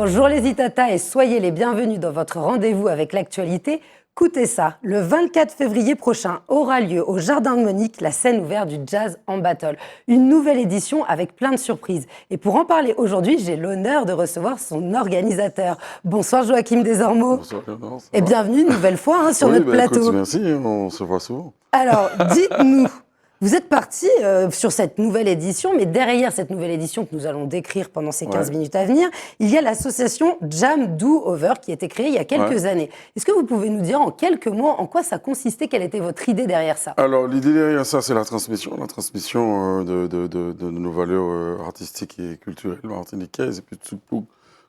Bonjour les Itata et soyez les bienvenus dans votre rendez-vous avec l'actualité. Écoutez ça, le 24 février prochain aura lieu au Jardin de Monique la scène ouverte du Jazz en Battle. Une nouvelle édition avec plein de surprises. Et pour en parler aujourd'hui, j'ai l'honneur de recevoir son organisateur. Bonsoir Joachim Desormeaux. Bonsoir Léonore. Et bienvenue une nouvelle fois sur notre plateau. Écoute, merci, on se voit souvent. Alors, dites-nous, vous êtes parti sur cette nouvelle édition, mais derrière cette nouvelle édition que nous allons décrire pendant ces 15 minutes à venir, il y a l'association Jam Do Over qui a été créée il y a quelques années. Est-ce que vous pouvez nous dire en quelques mots en quoi ça consistait, quelle était votre idée derrière ça? Alors, l'idée derrière ça, c'est la transmission de nos valeurs artistiques et culturelles martiniquaises et puis tout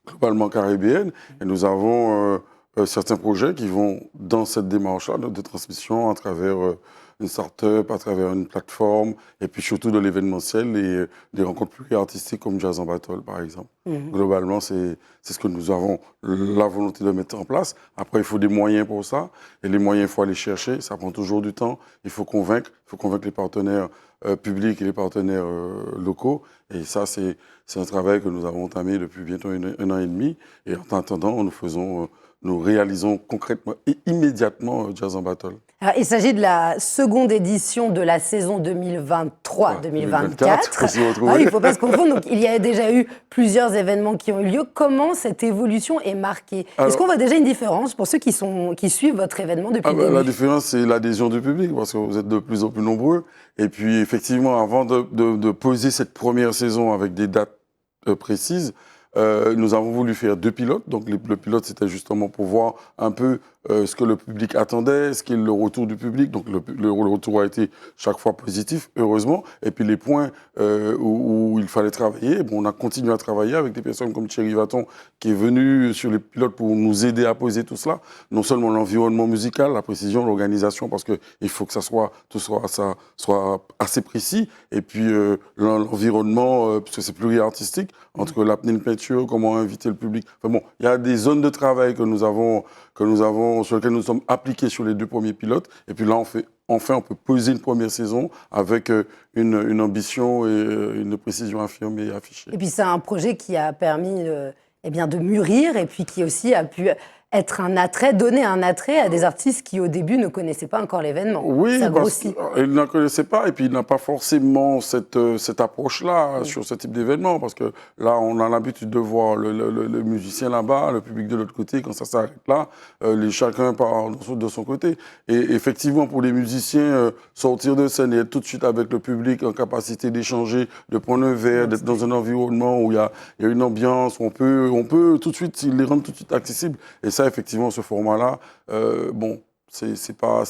globalement caribéennes. Et nous avons certains projets qui vont dans cette démarche-là de transmission à travers une start-up, à travers une plateforme, et puis surtout de l'événementiel et des rencontres plus artistiques comme Jazz en Battle, par exemple. Globalement, c'est ce que nous avons la volonté de mettre en place. Après, il faut des moyens pour ça, et les moyens, il faut aller chercher, ça prend toujours du temps, il faut convaincre les partenaires publics et les partenaires locaux, et ça, c'est un travail que nous avons entamé depuis bientôt un an et demi, et en attendant, nous réalisons concrètement et immédiatement Jazz en Battle. Alors, il s'agit de la seconde édition de la saison 2023-2024. Il ne faut pas se confondre. Donc, il y a déjà eu plusieurs événements qui ont eu lieu. Comment cette évolution est marquée? Est-ce qu'on voit déjà une différence pour ceux qui suivent votre événement depuis le début? La différence, c'est l'adhésion du public, parce que vous êtes de plus en plus nombreux. Et puis, effectivement, avant de poser cette première saison avec des dates précises, nous avons voulu faire 2 pilotes. Donc, le pilote, c'était justement pour voir un peu ce que le public attendait, ce qu'est le retour du public. Donc, le retour a été chaque fois positif, heureusement. Et puis, les points où il fallait travailler, on a continué à travailler avec des personnes comme Thierry Vaton, qui est venu sur les pilotes pour nous aider à poser tout cela. Non seulement l'environnement musical, la précision, l'organisation, parce qu'il faut que tout soit assez précis. Et puis, l'environnement, puisque c'est pluriartistique, entre l'apnée de peinture, comment inviter le public. Enfin bon, il y a des zones de travail sur lesquelles nous sommes appliqués sur les 2 premiers pilotes. Et puis là, enfin, on peut poser une première saison avec une ambition et une précision affirmée et affichée. Et puis, c'est un projet qui a permis de mûrir et puis qui aussi a pu être donner un attrait à des artistes qui, au début, ne connaissaient pas encore l'événement. Oui, parce qu'ils ne connaissaient pas et puis il n'a pas forcément cette approche-là sur ce type d'événement, parce que là, on a l'habitude de voir le musicien là-bas, le public de l'autre côté, quand ça s'arrête là, chacun part de son côté. Et effectivement, pour les musiciens, sortir de scène et être tout de suite avec le public en capacité d'échanger, de prendre un verre, d'être dans un environnement où il y a une ambiance, où on peut tout de suite les rendre tout de suite accessibles. Et ça, effectivement, ce format-là, c'est pas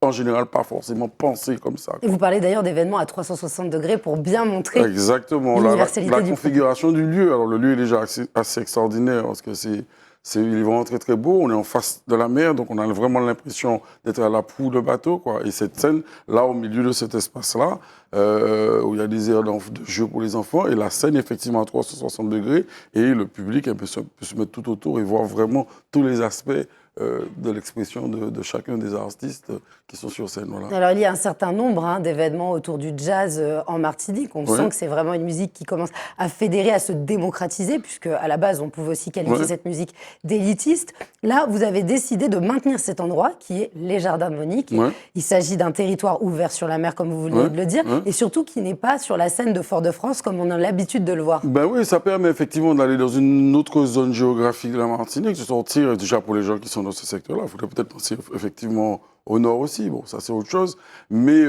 en général pas forcément pensé comme ça. Et vous parlez d'ailleurs d'événements à 360 degrés pour bien montrer l'universalité la configuration du lieu. Alors le lieu est déjà assez extraordinaire parce que il est vraiment très très beau. On est en face de la mer, donc on a vraiment l'impression d'être à la proue de bateau, quoi. Et cette scène, là, au milieu de cet espace-là, où il y a des aires de jeu pour les enfants, et la scène, effectivement, à 360 degrés, et le public peut se mettre tout autour et voir vraiment tous les aspects de l'expression de chacun des artistes qui sont sur scène. Voilà. Alors, il y a un certain nombre d'événements autour du jazz en Martinique. On sent que c'est vraiment une musique qui commence à fédérer, à se démocratiser, puisque à la base, on pouvait aussi qualifier cette musique d'élitiste. Là, vous avez décidé de maintenir cet endroit qui est les Jardins de Monique. Il s'agit d'un territoire ouvert sur la mer, comme vous venez de le dire, et surtout qui n'est pas sur la scène de Fort-de-France, comme on a l'habitude de le voir. Ben oui, ça permet effectivement d'aller dans une autre zone géographique de la Martinique, de sortir, déjà pour les gens qui sont dans ce secteur-là. Il faudrait peut-être penser effectivement au nord aussi, bon, ça c'est autre chose. Mais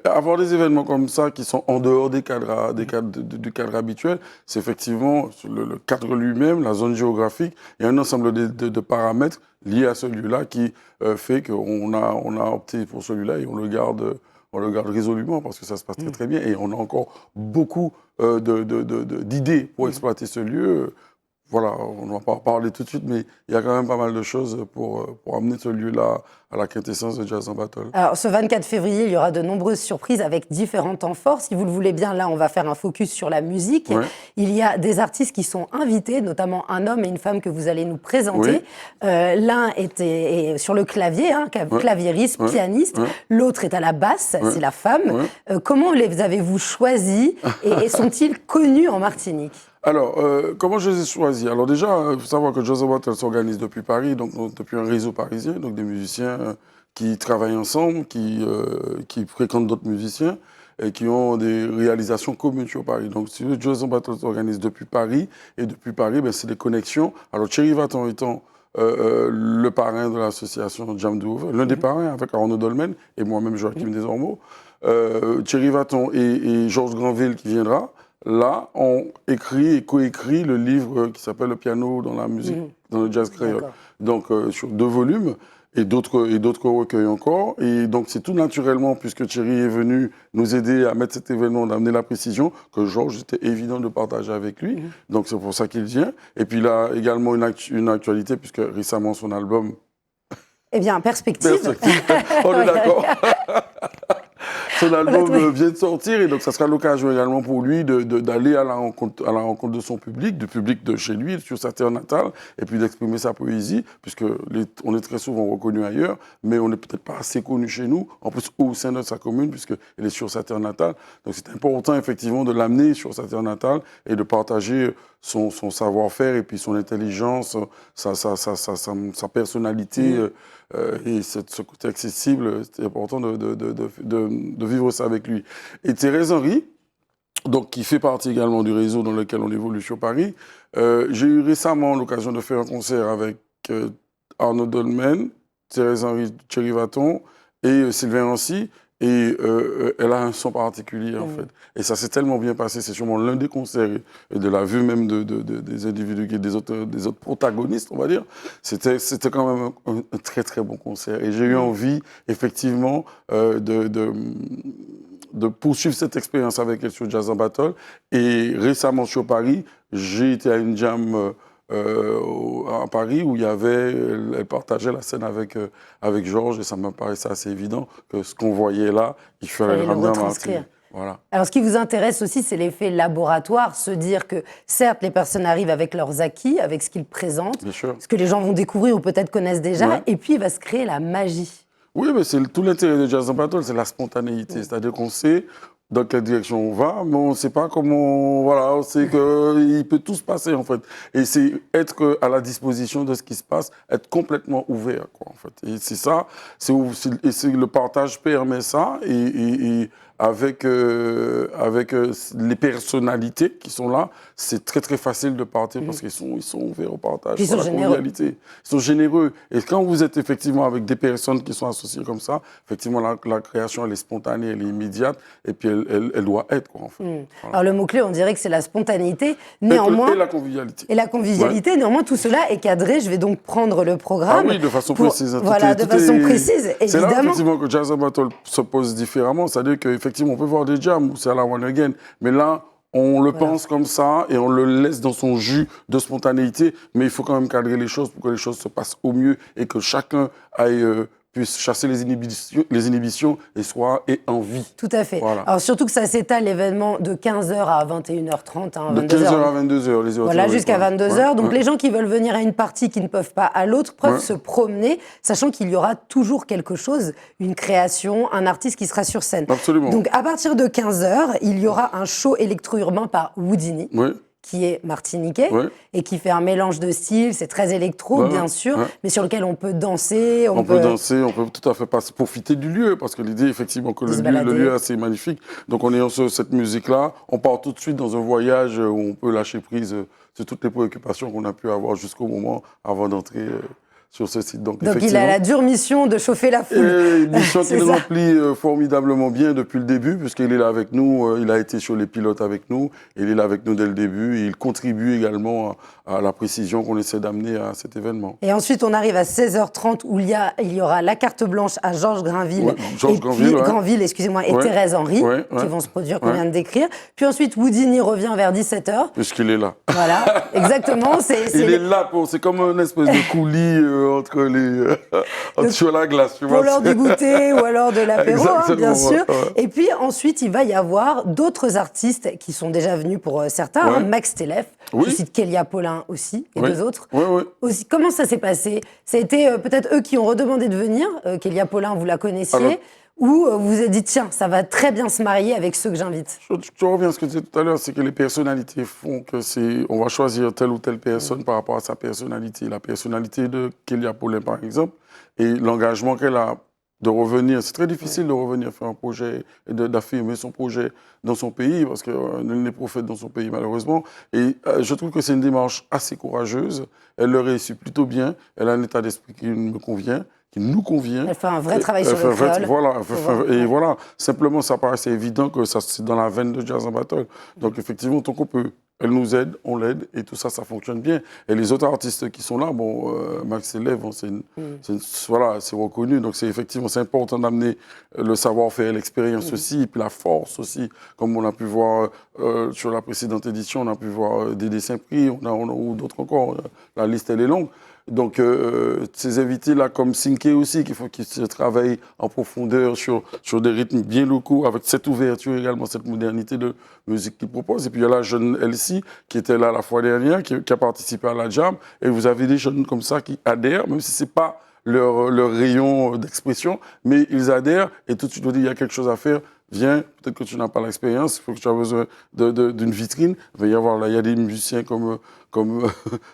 avoir des événements comme ça qui sont en dehors du cadre habituel, c'est effectivement le cadre lui-même, la zone géographique, et un ensemble de paramètres liés à celui-là qui fait qu'on a opté pour celui-là et on le garde résolument parce que ça se passe très très bien. Et on a encore beaucoup d'idées pour exploiter ce lieu. Voilà, on ne va pas en parler tout de suite, mais il y a quand même pas mal de choses pour amener ce lieu-là à la quintessence de Jazz en Battle. Alors, ce 24 février, il y aura de nombreuses surprises avec différents temps forts. Si vous le voulez bien, là, on va faire un focus sur la musique. Il y a des artistes qui sont invités, notamment un homme et une femme que vous allez nous présenter. L'un est sur le clavier, claviériste, pianiste. L'autre est à la basse, c'est la femme. Comment les avez-vous choisis et sont-ils connus en Martinique ? Alors, comment je les ai choisis? Alors déjà, il faut savoir que Jazz Battle s'organise depuis Paris, donc depuis un réseau parisien, donc des musiciens qui travaillent ensemble, qui fréquentent d'autres musiciens et qui ont des réalisations communes sur Paris. Donc, si le Jazz Battle s'organise depuis Paris, et depuis Paris, ben, c'est des connexions. Alors, Thierry Vaton étant le parrain de l'association Jam Duo, l'un des parrains avec Arnaud Dolmen et moi-même Joachim Desormeaux, Thierry Vaton et Georges Granville qui viendra. Là, on écrit et coécrit le livre qui s'appelle Le piano dans la musique, dans le jazz créole. Donc, sur 2 volumes et d'autres recueils encore. Et donc, c'est tout naturellement, puisque Thierry est venu nous aider à mettre cet événement, d'amener la précision, que Georges, c'était évident de partager avec lui. Donc, c'est pour ça qu'il vient. Et puis, il a également une actualité, puisque récemment, son album... Eh bien, Perspective. On est d'accord. Son album vient de sortir et donc ça sera l'occasion également pour lui d'aller à la rencontre de son public, du public de chez lui, sur sa terre natale, et puis d'exprimer sa poésie, puisque on est très souvent reconnu ailleurs, mais on n'est peut-être pas assez connu chez nous, en plus au sein de sa commune, puisqu'il est sur sa terre natale. Donc c'est important effectivement de l'amener sur sa terre natale et de partager son savoir-faire et puis son intelligence, sa personnalité et ce côté accessible. C'est important de vivre ça avec lui. Et Thérèse Henry, donc, qui fait partie également du réseau dans lequel on évolue sur Paris, j'ai eu récemment l'occasion de faire un concert avec Arnaud Dolmen, Thérèse Henry, Thierry Vaton et Sylvain Rancy. Et elle a un son particulier, en fait. Et ça s'est tellement bien passé. C'est sûrement l'un des concerts, et de la vue même des individus, des autres protagonistes, on va dire. C'était quand même un très, très bon concert. Et j'ai eu envie, effectivement, de poursuivre cette expérience avec elle sur Jazz Battle. Et récemment, sur Paris, j'ai été à une jam... à Paris où elle partageait la scène avec Georges et ça me paraissait assez évident que ce qu'on voyait là, il fallait le ramener à Martinique. Voilà. Alors, ce qui vous intéresse aussi, c'est l'effet laboratoire, se dire que, certes, les personnes arrivent avec leurs acquis, avec ce qu'ils présentent, ce que les gens vont découvrir ou peut-être connaissent déjà, et puis il va se créer la magie. Oui, mais c'est tout l'intérêt de Jazz Battle, c'est la spontanéité, c'est-à-dire qu'on sait dans quelle direction on va, mais on ne sait pas comment... Voilà, on sait qu'il peut tout se passer, en fait. Et c'est être à la disposition de ce qui se passe, être complètement ouvert, quoi, en fait. Et c'est ça, le partage permet ça, et avec les personnalités qui sont là, c'est très, très facile de partir parce qu'ils sont ouverts au partage. Ils sont généreux. Ils sont généreux. Et quand vous êtes effectivement avec des personnes qui sont associées comme ça, effectivement, la création, elle est spontanée, elle est immédiate, et puis elle doit être, quoi, en fait. Voilà. Alors, le mot-clé, on dirait que c'est la spontanéité. Néanmoins, et la convivialité. Et la convivialité. Néanmoins, tout cela est cadré. Je vais donc prendre le programme. Ah oui, de façon précise. Voilà, de façon précise, évidemment. C'est là, effectivement, que Jazz Battle se pose différemment. C'est-à-dire qu'effectivement, on peut voir des jams où c'est à la one again, mais là, on le pense comme ça et on le laisse dans son jus de spontanéité, mais il faut quand même cadrer les choses pour que les choses se passent au mieux et que chacun puisse chasser les inhibitions et en vie. Tout à fait. Voilà. Alors surtout que ça s'étale l'événement de 15h à 21h30. De 15h à 22h, les autres. Voilà, jusqu'à 22h. Donc les gens qui veulent venir à une partie qui ne peuvent pas à l'autre peuvent se promener, sachant qu'il y aura toujours quelque chose, une création, un artiste qui sera sur scène. Absolument. Donc à partir de 15h, il y aura un show électro-urbain par Houdini. Oui. Qui est martiniquais et qui fait un mélange de styles, c'est très électro bien sûr, mais sur lequel on peut danser. On peut danser, on peut tout à fait profiter du lieu, parce que l'idée effectivement que le lieu est assez magnifique. Donc en ayant cette musique-là, on part tout de suite dans un voyage où on peut lâcher prise sur toutes les préoccupations qu'on a pu avoir jusqu'au moment avant d'entrer sur ce site. Donc il a la dure mission de chauffer la foule. Une mission qu'il remplit formidablement bien depuis le début, puisqu'il est là avec nous, il a été sur les pilotes avec nous, il est là avec nous dès le début, et il contribue également à la précision qu'on essaie d'amener à cet événement. Et ensuite, on arrive à 16h30 où il y aura la carte blanche à Georges Granville, et Thérèse Henry, qui vont se produire, qu'on vient de décrire. Puis ensuite, Houdini revient vers 17h. Puisqu'il est là. Voilà, exactement. Il est là, c'est comme une espèce de coulis sur la glace. Tu pour l'heure du goûter ou alors de l'apéro, bien sûr. Ouais. Et puis ensuite, il va y avoir d'autres artistes qui sont déjà venus pour certains. Max Telef, je cite Kélia Paulin aussi, et deux autres. Aussi, comment ça s'est passé? Ça a été peut-être eux qui ont redemandé de venir. Kélia Paulin, vous la connaissiez. ou vous vous êtes dit, tiens, ça va très bien se marier avec ceux que j'invite? Je reviens à ce que tu disais tout à l'heure, c'est que les personnalités font que on va choisir telle ou telle personne par rapport à sa personnalité. La personnalité de Kélia Paulin, par exemple, et l'engagement qu'elle a de revenir. C'est très difficile de revenir faire un projet et d'affirmer son projet dans son pays, parce que nul n'est prophète dans son pays, malheureusement. Et je trouve que c'est une démarche assez courageuse. Elle le réussit plutôt bien. Elle a un état d'esprit qui me convient, qui nous convient. Elle fait un vrai travail sur le créole. Voilà, voilà, simplement, ça paraissait évident que c'est dans la veine de Jazz en Battle. Donc, effectivement, tant qu'on peut, elle nous aide, on l'aide, et tout ça, ça fonctionne bien. Et les autres artistes qui sont là, bon, Max Élève, voilà, c'est reconnu. Donc, c'est effectivement, c'est important d'amener le savoir-faire, l'expérience aussi, et puis la force aussi. Comme on a pu voir sur la précédente édition, on a pu voir des dessins pris, ou d'autres encore. La liste, elle est longue. Donc, ces invités-là, comme Sinké aussi, qu'il se travaille en profondeur sur des rythmes bien locaux, avec cette ouverture également, cette modernité de musique qu'il propose. Et puis, il y a la jeune Elsie, qui était là la fois dernière, qui a participé à la jam. Et vous avez des jeunes comme ça qui adhèrent, même si ce n'est pas leur rayon d'expression, mais ils adhèrent. Et tout de suite, on dit, il y a quelque chose à faire. Viens, peut-être que tu n'as pas l'expérience, il faut que tu as besoin d'une vitrine. Il va y avoir là, il y a des musiciens comme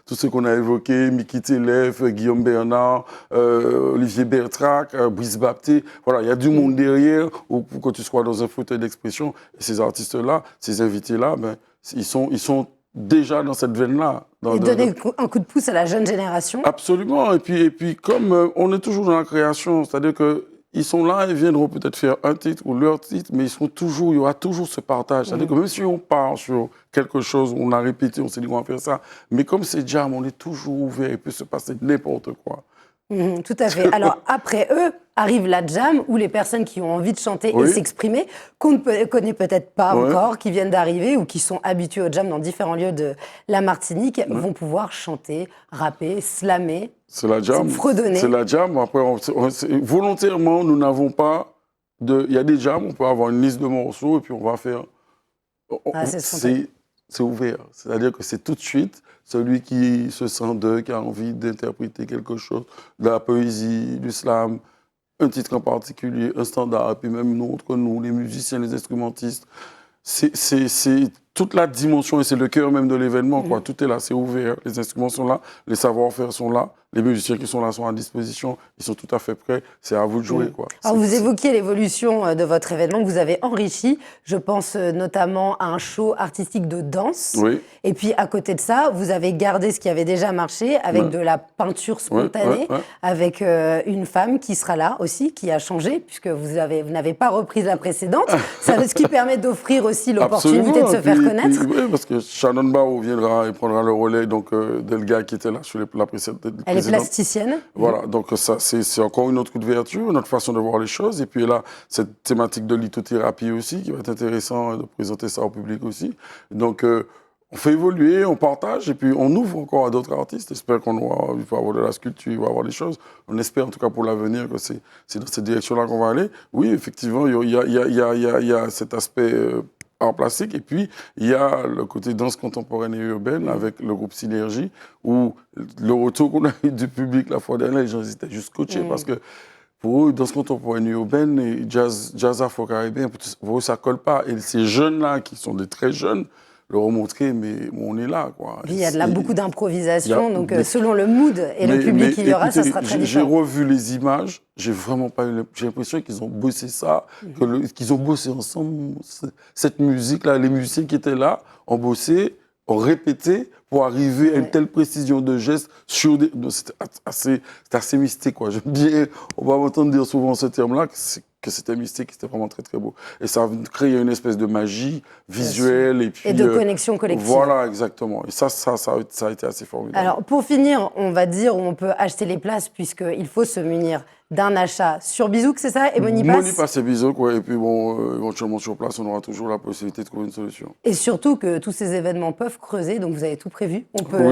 tous ceux qu'on a évoqués, Miki Telef, Guillaume Bernard, Olivier Bertrac, Brice Bapté. Voilà, il y a du monde derrière pour que tu sois dans un fauteuil d'expression. Et ces artistes-là, ces invités-là, ben, ils sont déjà dans cette veine-là. Et donner un coup de pouce à la jeune génération. Absolument. Et puis comme on est toujours dans la création, c'est-à-dire que ils sont là, ils viendront peut-être faire un titre ou leur titre, mais il y aura toujours ce partage. C'est-à-dire que même si on part sur quelque chose, on a répété, on s'est dit qu'on va faire ça, mais comme c'est jam, on est toujours ouvert, il peut se passer n'importe quoi. Tout à fait. Alors après eux, arrive la jam, où les personnes qui ont envie de chanter et s'exprimer, qu'on ne connaît peut-être pas encore, qui viennent d'arriver ou qui sont habitués au jam dans différents lieux de la Martinique, vont pouvoir chanter, rapper, slammer. C'est la jam. Fredonner. C'est la jam. Après, volontairement, nous n'avons pas de... Il y a des jams, on peut avoir une liste de morceaux et puis on va faire... C'est ouvert. C'est-à-dire que c'est tout de suite celui qui se sent qui a envie d'interpréter quelque chose, de la poésie, du slam, un titre en particulier, un standard, et puis même nous, entre nous, les musiciens, les instrumentistes. C'est toute la dimension et c'est le cœur même de l'événement. Tout est là, c'est ouvert. Les instruments sont là, les savoir-faire sont là, les musiciens qui sont là sont à disposition, ils sont tout à fait prêts. C'est à vous de jouer. Alors vous évoquiez l'évolution de votre événement que vous avez enrichi. Je pense notamment à un show artistique de danse. Et puis à côté de ça, vous avez gardé ce qui avait déjà marché avec de la peinture spontanée, avec une femme qui sera là aussi, qui a changé, puisque vous n'avez pas repris la précédente. Ce qui permet d'offrir aussi l'opportunité de se faire connaître. Oui, parce que Shannon Bao viendra et prendra le relais d'Elga qui était là sur la précédente. Elle est plasticienne. Voilà, donc ça, c'est encore une autre ouverture, une autre façon de voir les choses. Et puis là, cette thématique de lithothérapie aussi, qui va être intéressant de présenter ça au public aussi. Donc, on fait évoluer, on partage, et puis on ouvre encore à d'autres artistes. J'espère il va avoir de la sculpture, il va avoir des choses. On espère en tout cas pour l'avenir que c'est dans cette direction-là qu'on va aller. Oui, effectivement, il y a cet aspect art plastique, et puis il y a le côté danse contemporaine et urbaine avec le groupe Synergie, où le retour qu'on a eu du public la fois dernière, les gens étaient juste scotchés parce que pour eux, danse contemporaine et urbaine et jazz afro-caribéen, pour eux, ça colle pas. Et ces jeunes-là, qui sont des très jeunes, leur ont montré, mais on est là, quoi. Il y a beaucoup d'improvisation, donc selon le mood et le public qu'il y aura, ça sera très différent. J'ai revu les images, j'ai vraiment pas eu... J'ai l'impression qu'ils ont bossé ça, qu'ils ont bossé ensemble. Cette musique-là, les musiciens qui étaient là ont bossé, ont répété pour arriver à une telle précision de gestes sur des... C'était assez mystique, quoi. On va m'entendre dire souvent ce terme-là, que c'était mystique, c'était vraiment très très beau. Et ça a créé une espèce de magie visuelle et puis... Et de connexion collective. Voilà, exactement. Et ça a été assez formidable. Alors, pour finir, on va dire où on peut acheter les places, puisqu'il faut se munir d'un achat sur Bizouk, c'est ça? Et Monipass? Monipass et Bizouk, oui. Et puis bon, éventuellement sur place, on aura toujours la possibilité de trouver une solution. Et surtout que tous ces événements peuvent creuser, donc vous avez tout prévu. On peut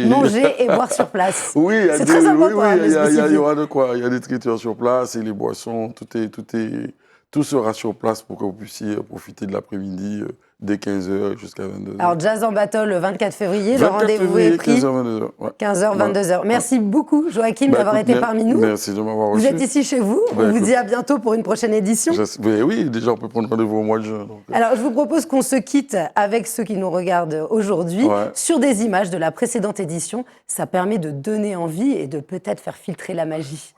manger et boire sur place. Oui, c'est très important. Il y aura de quoi. Il y a des traiteurs sur place et les boissons, tout est tout sera sur place pour que vous puissiez profiter de l'après-midi dès 15h jusqu'à 22h. Alors, Jazz en Battle le 24 février, le rendez-vous est pris. 15h, 22h. Ouais. 15h, 22h. Merci beaucoup, Joachim, d'avoir été parmi nous. Merci de m'avoir reçu. Vous êtes ici chez vous. On vous dit à bientôt pour une prochaine édition. Oui, déjà, on peut prendre rendez-vous au mois de juin. Alors, je vous propose qu'on se quitte avec ceux qui nous regardent aujourd'hui sur des images de la précédente édition. Ça permet de donner envie et de peut-être faire filtrer la magie.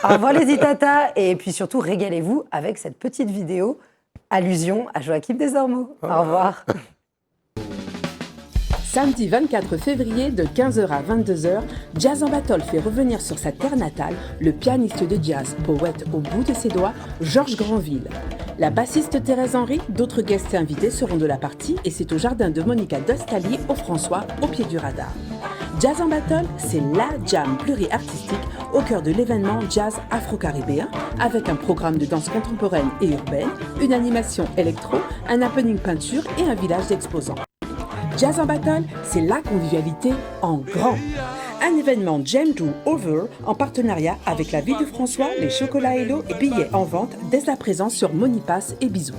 Au revoir les Itata et puis surtout régalez-vous avec cette petite vidéo allusion à Joachim Desormeaux. Au revoir. Samedi 24 février de 15h à 22h, Jazz en Battle fait revenir sur sa terre natale le pianiste de jazz, poète au bout de ses doigts, Georges Granville. La bassiste Thérèse Henry, d'autres guests invités seront de la partie et c'est au jardin de Monica Dostali au François, au pied du radar. Jazz en Battle, c'est la jam pluri-artistique au cœur de l'événement jazz afro-caribéen avec un programme de danse contemporaine et urbaine, une animation électro, un happening peinture et un village d'exposants. Jazz en Battle, c'est la convivialité en grand. Un événement Jam Do Over en partenariat avec la Vie de François, les Chocolats Hello et billets en vente dès à présent sur Monipass et Bizouk.